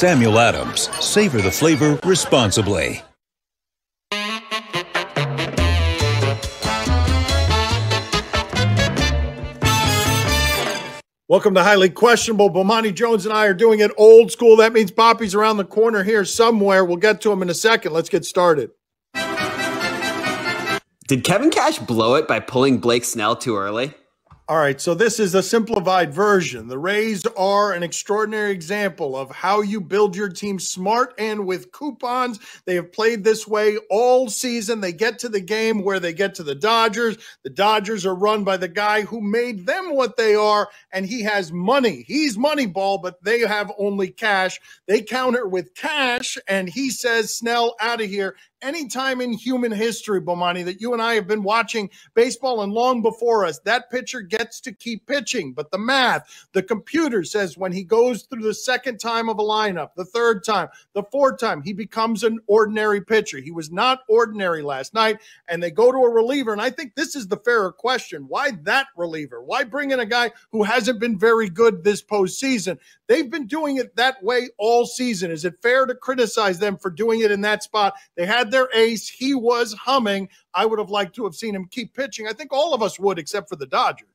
Samuel Adams. Savor the flavor responsibly. Welcome to Highly Questionable. Bomani Jones and I are doing it old school. That means Poppy's around the corner here somewhere. We'll get to him in a second. Let's get started. Did Kevin Cash blow it by pulling Blake Snell too early? All right, so this is a simplified version. The Rays are an extraordinary example of how you build your team smart and with coupons. They have played this way all season. They get to the game where they get to the Dodgers. The Dodgers are run by the guy who made them what they are, and he has money. He's Moneyball, but they have only cash. They counter with cash, and he says, Snell, out of here. Anytime in human history, Bomani, that you and I have been watching baseball and long before us, that pitcher gets to keep pitching. But the math, the computer says when he goes through the second time of a lineup, the third time, the fourth time, he becomes an ordinary pitcher. He was not ordinary last night, and they go to a reliever. And I think this is the fairer question. Why that reliever? Why bring in a guy who hasn't been very good this postseason? They've been doing it that way all season. Is it fair to criticize them for doing it in that spot? They had their ace. He was humming. I would have liked to have seen him keep pitching. I think all of us would, except for the Dodgers.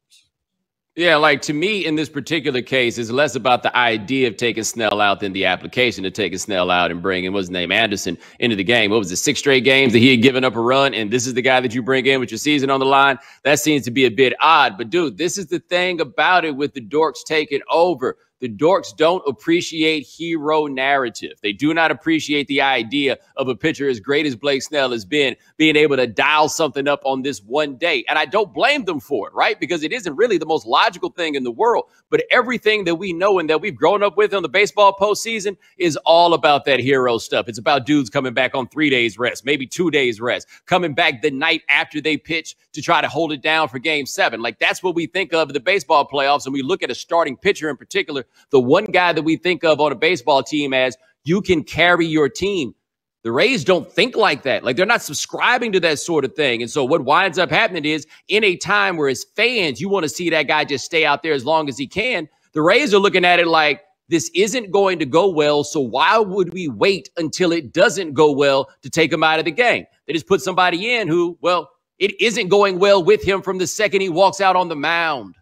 Yeah, like to me in this particular case, it's less about the idea of taking Snell out than the application of taking Snell out and bringing, what's his name, Anderson into the game. What was it, 6 straight games that he had given up a run, and this is the guy that you bring in with your season on the line? That seems to be a bit odd. But, dude, this is the thing about it with the dorks taking over. The dorks don't appreciate hero narrative. They do not appreciate the idea of a pitcher as great as Blake Snell has been, being able to dial something up on this one day. And I don't blame them for it, right? Because it isn't really the most logical thing in the world. But everything that we know and that we've grown up with on the baseball postseason is all about that hero stuff. It's about dudes coming back on 3 days rest, maybe 2 days rest, coming back the night after they pitch to try to hold it down for game 7. Like, that's what we think of the baseball playoffs. And we look at a starting pitcher in particular, the one guy that we think of on a baseball team as you can carry your team. The Rays don't think like that. Like, they're not subscribing to that sort of thing. And so what winds up happening is in a time where as fans, you want to see that guy just stay out there as long as he can. The Rays are looking at it like, this isn't going to go well, so why would we wait until it doesn't go well to take him out of the game? They just put somebody in who, well, it isn't going well with him from the second he walks out on the mound.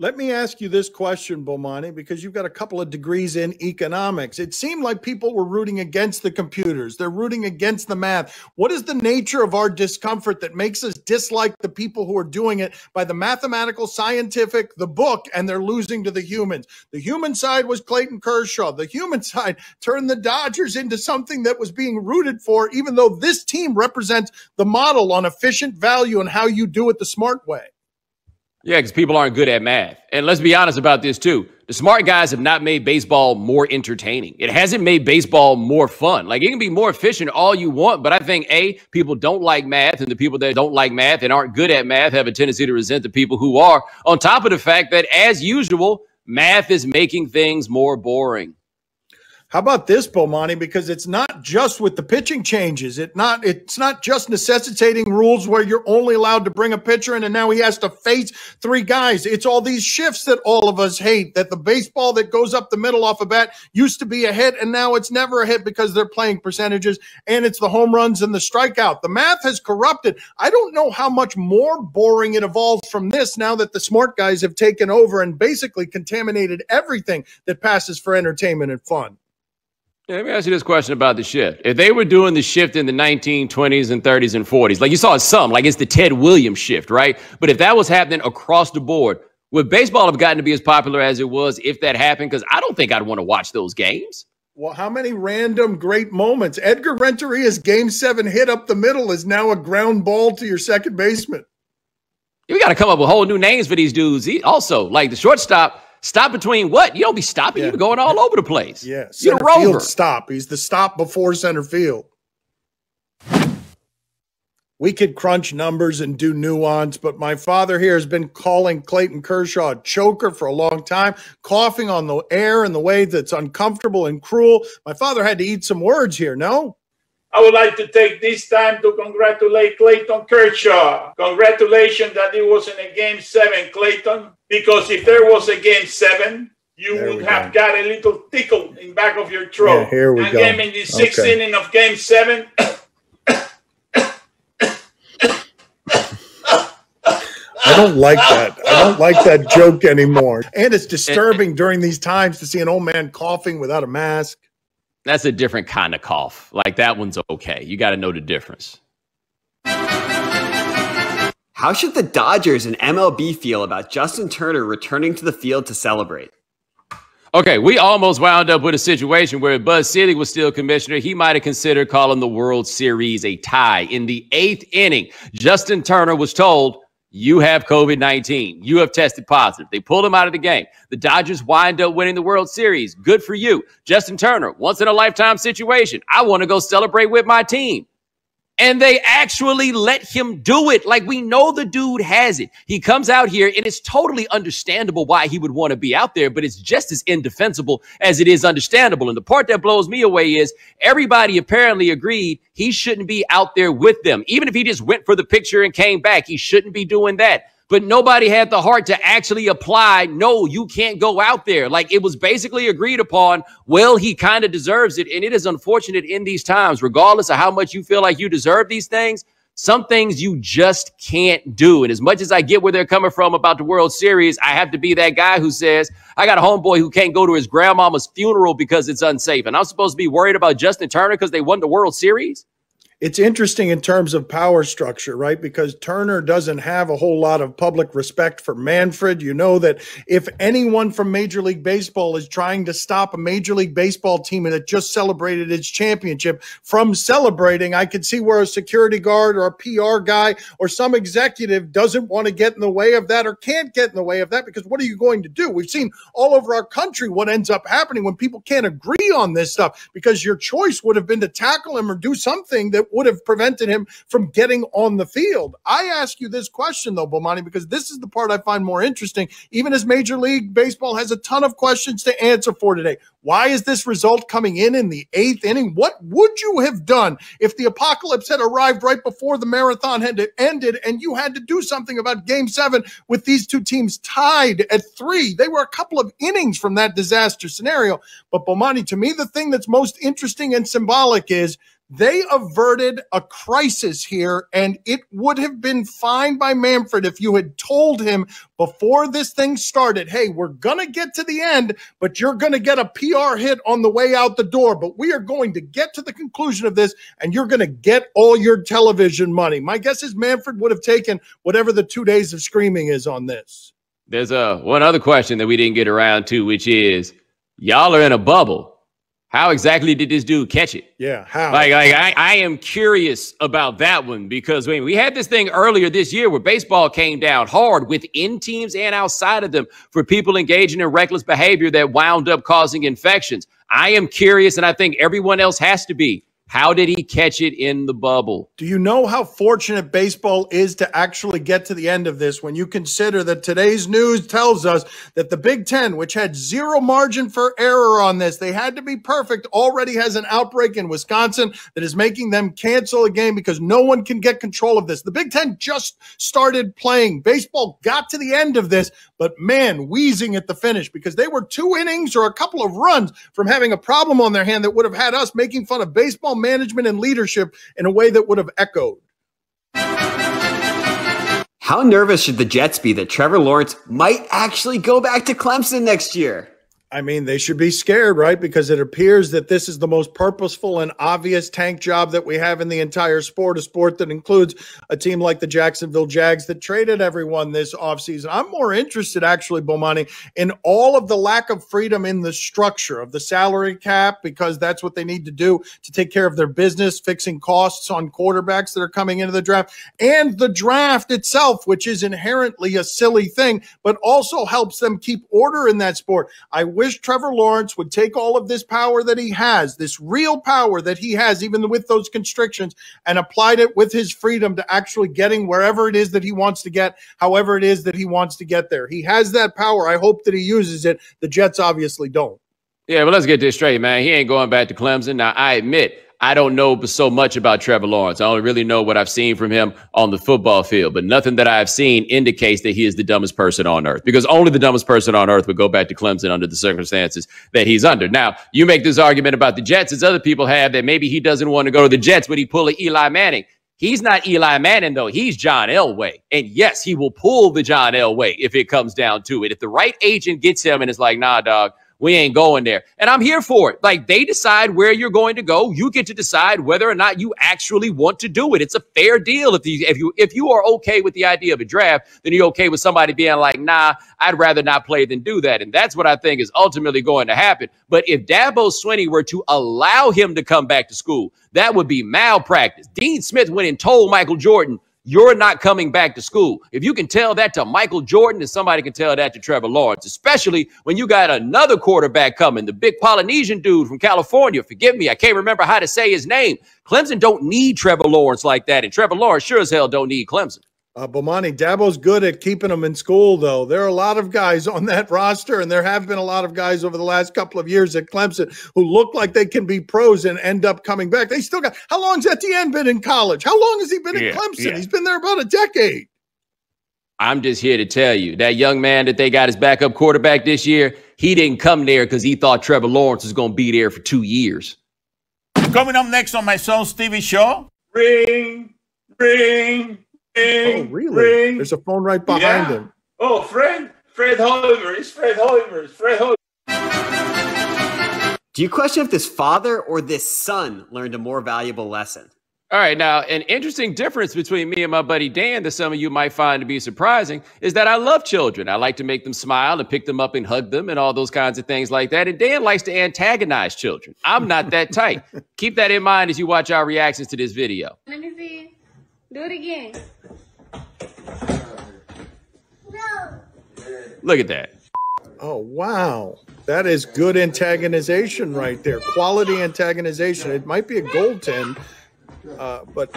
Let me ask you this question, Bomani, because you've got a couple of degrees in economics. It seemed like people were rooting against the computers. They're rooting against the math. What is the nature of our discomfort that makes us dislike the people who are doing it by the mathematical, scientific, the book, and they're losing to the humans? The human side was Clayton Kershaw. The human side turned the Dodgers into something that was being rooted for, even though this team represents the model on efficient value and how you do it the smart way. Yeah, because people aren't good at math. And let's be honest about this, too. The smart guys have not made baseball more entertaining. It hasn't made baseball more fun. Like, it can be more efficient all you want, but I think, A, people don't like math, and the people that don't like math and aren't good at math have a tendency to resent the people who are, on top of the fact that, as usual, math is making things more boring. How about this, Bomani? Because it's not just with the pitching changes. It's not just necessitating rules where you're only allowed to bring a pitcher in and now he has to face 3 guys. It's all these shifts that all of us hate, that the baseball that goes up the middle off a bat used to be a hit and now it's never a hit because they're playing percentages, and it's the home runs and the strikeout. The math has corrupted. I don't know how much more boring it evolves from this now that the smart guys have taken over and basically contaminated everything that passes for entertainment and fun. Yeah, let me ask you this question about the shift. If they were doing the shift in the 1920s and 30s and 40s, like you saw some, like it's the Ted Williams shift, right? But if that was happening across the board, would baseball have gotten to be as popular as it was if that happened? Because I don't think I'd want to watch those games. Well, how many random great moments? Edgar Renteria's Game 7 hit up the middle is now a ground ball to your second baseman. We got to come up with whole new names for these dudes. Also, like the shortstop, stop between what? You don't be stopping. Yeah. You're going all over the place. Yeah, center field stop. He's the stop before center field. We could crunch numbers and do nuance, but my father here has been calling Clayton Kershaw a choker for a long time, coughing on the air in the way that's uncomfortable and cruel. My father had to eat some words here, no? I would like to take this time to congratulate Clayton Kershaw. Congratulations that it was in a Game 7, Clayton, because if there was a Game 7, you would have got a little tickle in back of your throat. Yeah, here we go. Again, in the sixth inning of Game 7. I don't like that. I don't like that joke anymore. And it's disturbing during these times to see an old man coughing without a mask. That's a different kind of cough. Like, that one's okay. You got to know the difference. How should the Dodgers and MLB feel about Justin Turner returning to the field to celebrate? Okay, we almost wound up with a situation where if Buzz Selig was still commissioner, he might have considered calling the World Series a tie. In the 8th inning, Justin Turner was told, you have COVID-19. You have tested positive. They pulled him out of the game. The Dodgers wind up winning the World Series. Good for you. Justin Turner, once in a lifetime situation. I want to go celebrate with my team. And they actually let him do it. Like, we know the dude has it. He comes out here, and it's totally understandable why he would want to be out there, but it's just as indefensible as it is understandable. And the part that blows me away is everybody apparently agreed he shouldn't be out there with them. Even if he just went for the picture and came back, he shouldn't be doing that. But nobody had the heart to actually apply, no, you can't go out there. Like, it was basically agreed upon, well, he kind of deserves it. And it is unfortunate in these times, regardless of how much you feel like you deserve these things, some things you just can't do. And as much as I get where they're coming from about the World Series, I have to be that guy who says, I got a homeboy who can't go to his grandmama's funeral because it's unsafe. And I'm supposed to be worried about Justin Turner because they won the World Series? It's interesting in terms of power structure, right? Because Turner doesn't have a whole lot of public respect for Manfred. You know that if anyone from Major League Baseball is trying to stop a Major League Baseball team that just celebrated its championship from celebrating, I could see where a security guard or a PR guy or some executive doesn't want to get in the way of that or can't get in the way of that, because what are you going to do? We've seen all over our country what ends up happening when people can't agree on this stuff, because your choice would have been to tackle him or do something that would have prevented him from getting on the field. I ask you this question, though, Bomani, because this is the part I find more interesting, even as Major League Baseball has a ton of questions to answer for today. Why is this result coming in the 8th inning? What would you have done if the apocalypse had arrived right before the marathon had ended and you had to do something about Game 7 with these two teams tied at 3? They were a couple of innings from that disaster scenario. But Bomani, to me, the thing that's most interesting and symbolic is they averted a crisis here, and it would have been fine by Manfred if you had told him before this thing started, hey, we're going to get to the end, but you're going to get a PR hit on the way out the door. But we are going to get to the conclusion of this, and you're going to get all your television money. My guess is Manfred would have taken whatever the 2 days of screaming is on this. There's one other question that we didn't get around to, which is, y'all are in a bubble. How exactly did this dude catch it? Yeah, how? I am curious about that one, because we had this thing earlier this year where baseball came down hard within teams and outside of them for people engaging in reckless behavior that wound up causing infections. I am curious, and I think everyone else has to be. How did he catch it in the bubble? Do you know how fortunate baseball is to actually get to the end of this when you consider that today's news tells us that the Big Ten, which had zero margin for error on this, they had to be perfect, already has an outbreak in Wisconsin that is making them cancel a game because no one can get control of this. The Big Ten just started playing. Baseball got to the end of this, but man, wheezing at the finish, because they were 2 innings or a couple of runs from having a problem on their hand that would have had us making fun of baseball management and leadership in a way that would have echoed. How nervous should the Jets be that Trevor Lawrence might actually go back to Clemson next year? I mean, they should be scared, right? Because it appears that this is the most purposeful and obvious tank job that we have in the entire sport, a sport that includes a team like the Jacksonville Jags that traded everyone this offseason. I'm more interested, actually, Bomani, in all of the lack of freedom in the structure of the salary cap, because that's what they need to do to take care of their business, fixing costs on quarterbacks that are coming into the draft, and the draft itself, which is inherently a silly thing, but also helps them keep order in that sport. I wish Trevor Lawrence would take all of this power that he has, this real power that he has, even with those constrictions, and applied it with his freedom to actually getting wherever it is that he wants to get, however it is that he wants to get there. He has that power. I hope that he uses it. The Jets obviously don't. Yeah, well, let's get this straight, man. He ain't going back to Clemson. Now, I admit, I don't know so much about Trevor Lawrence. I only really know what I've seen from him on the football field, but nothing that I've seen indicates that he is the dumbest person on earth, because only the dumbest person on earth would go back to Clemson under the circumstances that he's under. Now, you make this argument about the Jets, as other people have, that maybe he doesn't want to go to the Jets, but he pull a Eli Manning. He's not Eli Manning, though. He's John Elway. And yes, he will pull the John Elway if it comes down to it. If the right agent gets him and is like, nah, dog, we ain't going there. And I'm here for it. Like, they decide where you're going to go. You get to decide whether or not you actually want to do it. It's a fair deal. If you are okay with the idea of a draft, then you're okay with somebody being like, nah, I'd rather not play than do that. And that's what I think is ultimately going to happen. But if Dabo Swinney were to allow him to come back to school, that would be malpractice. Dean Smith went and told Michael Jordan, you're not coming back to school. If you can tell that to Michael Jordan, then somebody can tell that to Trevor Lawrence, especially when you got another quarterback coming, the big Polynesian dude from California. Forgive me, I can't remember how to say his name. Clemson don't need Trevor Lawrence like that, and Trevor Lawrence sure as hell don't need Clemson. Bomani, Dabo's good at keeping them in school, though. There are a lot of guys on that roster, and there have been a lot of guys over the last couple of years at Clemson who look like they can be pros and end up coming back. They still got – how long's Etienne been in college? How long has he been in Clemson? Yeah. He's been there about a decade. I'm just here to tell you, that young man that they got as backup quarterback this year, he didn't come there because he thought Trevor Lawrence was going to be there for 2 years. Coming up next on my son Stevie's show. Ring, ring. Oh, really? Ring. There's a phone right behind him. Oh, Fred Hoiber. It's Fred Hoiber. It's Fred Hoiber. Do you question if this father or this son learned a more valuable lesson? All right, now, an interesting difference between me and my buddy Dan that some of you might find to be surprising is that I love children. I like to make them smile and pick them up and hug them and all those kinds of things like that. And Dan likes to antagonize children. I'm not that tight. Keep that in mind as you watch our reactions to this video. Let me see. Do it again. No. Look at that. Oh, wow. That is good antagonization right there. Quality antagonization. It might be a goaltend, but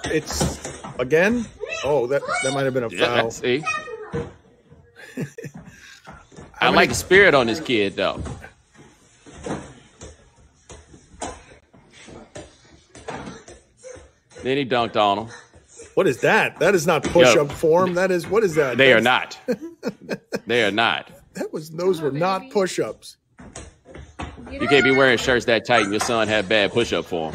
it's again. Oh, that might have been a foul. Yeah, see? I like the spirit on this kid, though. Then he dunked on him. What is that? That is not push-up form. That is, what is that? They are not. They are not. Those were not push-ups. You can't be wearing shirts that tight and your son have bad push-up form.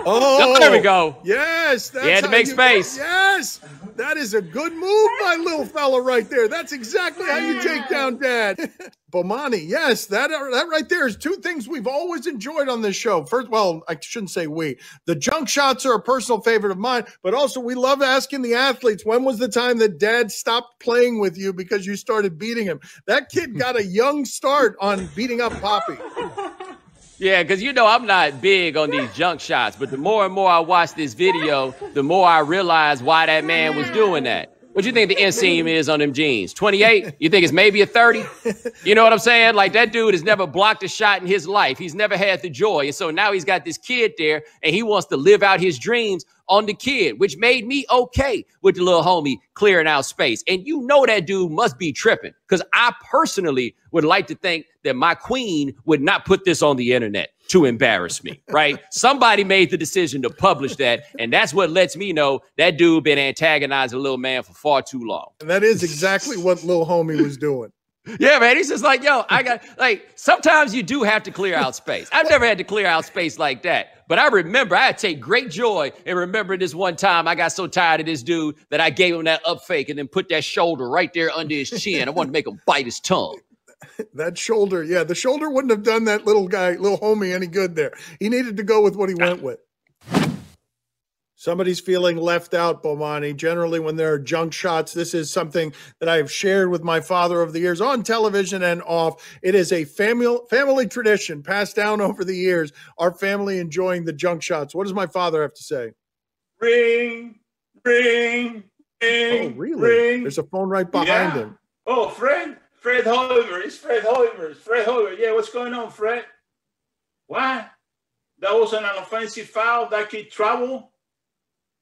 Oh, there we go. Yes. He had to make space. Yes. That is a good move, my little fella right there. That's exactly how you take down Dad. Bomani, yes, that right there is two things we've always enjoyed on this show. First, well, I shouldn't say we. The junk shots are a personal favorite of mine, but also we love asking the athletes, when was the time that Dad stopped playing with you because you started beating him? That kid got a young start on beating up Poppy. Yeah, because, you know, I'm not big on these junk shots, but the more and more I watch this video, the more I realize why that man was doing that. What do you think the inseam is on them jeans? 28? You think it's maybe a 30? You know what I'm saying? Like, that dude has never blocked a shot in his life. He's never had the joy. And so now he's got this kid there, and he wants to live out his dreams on the kid, which made me okay with the little homie clearing out space. And you know that dude must be tripping, because I personally would like to think that my queen would not put this on the internet to embarrass me, right? Somebody made the decision to publish that, and that's what lets me know that dude been antagonizing a little man for far too long. And that is exactly what little homie was doing. Yeah, man. He's just like, yo, I got, like, sometimes you do have to clear out space. I've never had to clear out space like that. But I remember, I take great joy in remembering this one time I got so tired of this dude that I gave him that up fake and then put that shoulder right there under his chin. I wanted to make him bite his tongue. That shoulder, yeah, the shoulder wouldn't have done that little homie any good there. He needed to go with what he went with. Somebody's feeling left out, Bomani. Generally, when there are junk shots, this is something that I have shared with my father over the years on television and off. It is a family tradition passed down over the years, our family enjoying the junk shots. What does my father have to say? Ring, ring, ring. Oh, really? Ring. There's a phone right behind him. Oh, Fred Hoiber. It's Fred Hoiber. It's Fred Hoiber. Yeah, what's going on, Fred? What? That wasn't an offensive foul. That kid travel.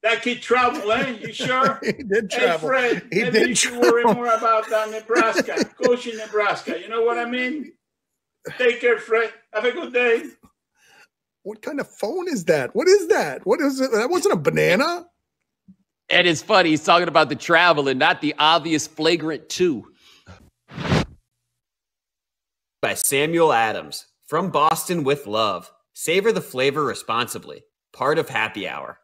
That kid travel, eh? You sure? He did travel. Hey, Fred, maybe you should worry more about Nebraska, coaching Nebraska. You know what I mean? Take care, Fred. Have a good day. What kind of phone is that? What is that? What is it? That wasn't a banana. And it's funny. He's talking about the travel and not the obvious flagrant 2. By Samuel Adams. From Boston with love. Savor the flavor responsibly. Part of Happy Hour.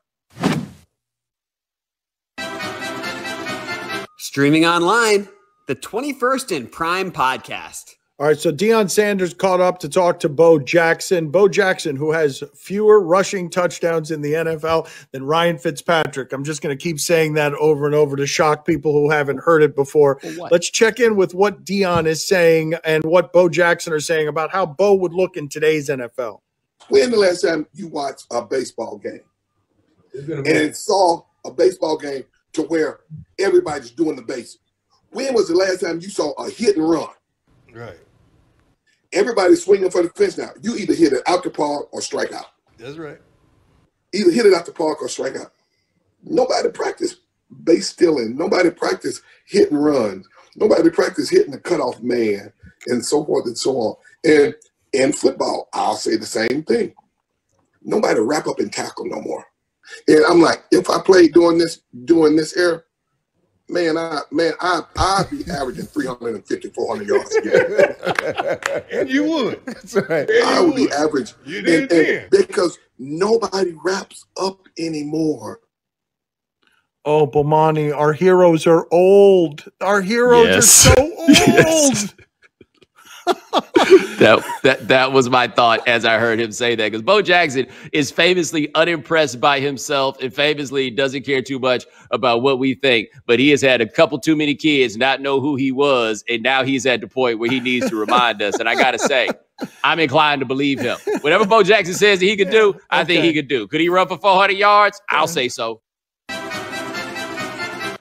Streaming online, the 21st in Prime podcast. All right, so Deion Sanders caught up to talk to Bo Jackson. Bo Jackson, who has fewer rushing touchdowns in the NFL than Ryan Fitzpatrick. I'm just going to keep saying that over and over to shock people who haven't heard it before. Let's check in with what Deion is saying and what Bo Jackson are saying about how Bo would look in today's NFL. When the last time you watched a baseball game and saw a baseball game to where everybody's doing the basics? When was the last time you saw a hit and run? Right. Everybody's swinging for the fence now. You either hit it out the park or strike out. That's right. Either hit it out the park or strike out. Nobody practice base stealing. Nobody practice hit and runs. Nobody practice hitting the cutoff man and so forth and so on. And in football, I'll say the same thing. Nobody wrap up and tackle no more. And I'm like, if I played during this era, I'd be averaging 350, 400 yards a game. And you would. That's right. I would be average. You did then. Because nobody wraps up anymore. Oh, Bomani, our heroes are old. Our heroes are so old. Yes. that was my thought as I heard him say that, because Bo Jackson is famously unimpressed by himself and famously doesn't care too much about what we think, but he has had a couple too many kids not know who he was, and now he's at the point where he needs to remind us. And I gotta say, I'm inclined to believe him. Whatever Bo Jackson says that he could do, I think he could do. Could he run for 400 yards? I'll say so.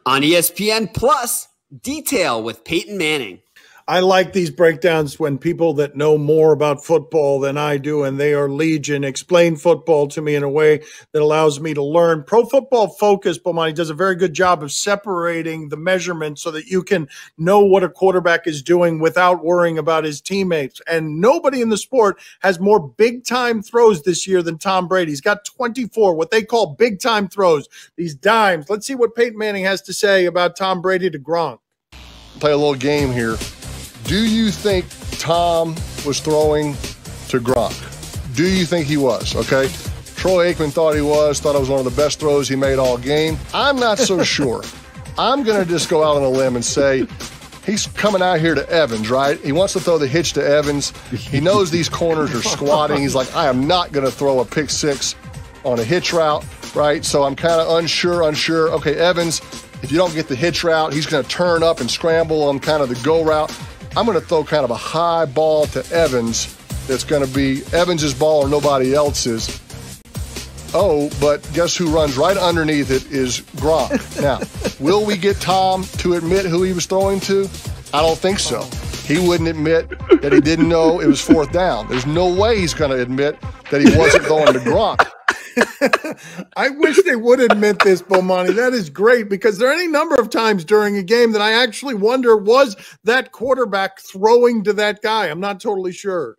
On ESPN Plus, Detail with Peyton Manning. I like these breakdowns when people that know more about football than I do, and they are legion, explain football to me in a way that allows me to learn. Pro Football Focus, Bomani, does a very good job of separating the measurements so that you can know what a quarterback is doing without worrying about his teammates. And nobody in the sport has more big-time throws this year than Tom Brady. He's got 24, what they call big-time throws, these dimes. Let's see what Peyton Manning has to say about Tom Brady to Gronk. Play a little game here. Do you think Tom was throwing to Gronk? Do you think he was? Okay. Troy Aikman thought he was, thought it was one of the best throws he made all game. I'm not so sure. I'm going to just go out on a limb and say he's coming out here to Evans, right? He wants to throw the hitch to Evans. He knows these corners are squatting. He's like, I am not going to throw a pick six on a hitch route, right? So I'm kind of unsure. Okay, Evans, if you don't get the hitch route, he's going to turn up and scramble on kind of the go route. I'm going to throw kind of a high ball to Evans that's going to be Evans's ball or nobody else's. Oh, but guess who runs right underneath it is Gronk. Now, will we get Tom to admit who he was throwing to? I don't think so. He wouldn't admit that he didn't know it was fourth down. There's no way he's going to admit that he wasn't going to Gronk. I wish they would admit this, Bomani. That is great, because there are any number of times during a game that I actually wonder, was that quarterback throwing to that guy? I'm not totally sure.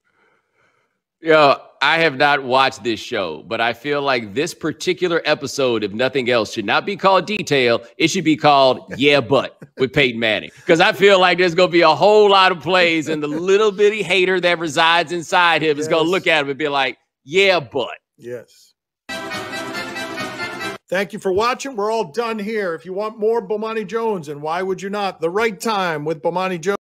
Yeah, I have not watched this show, but I feel like this particular episode, if nothing else, should not be called Detail. It should be called Yeah But with Peyton Manning, because I feel like there's going to be a whole lot of plays, and the little bitty hater that resides inside him is going to look at him and be like, yeah, but. Yes. Thank you for watching. We're all done here. If you want more Bomani Jones, and why would you not? The Right Time with Bomani Jones.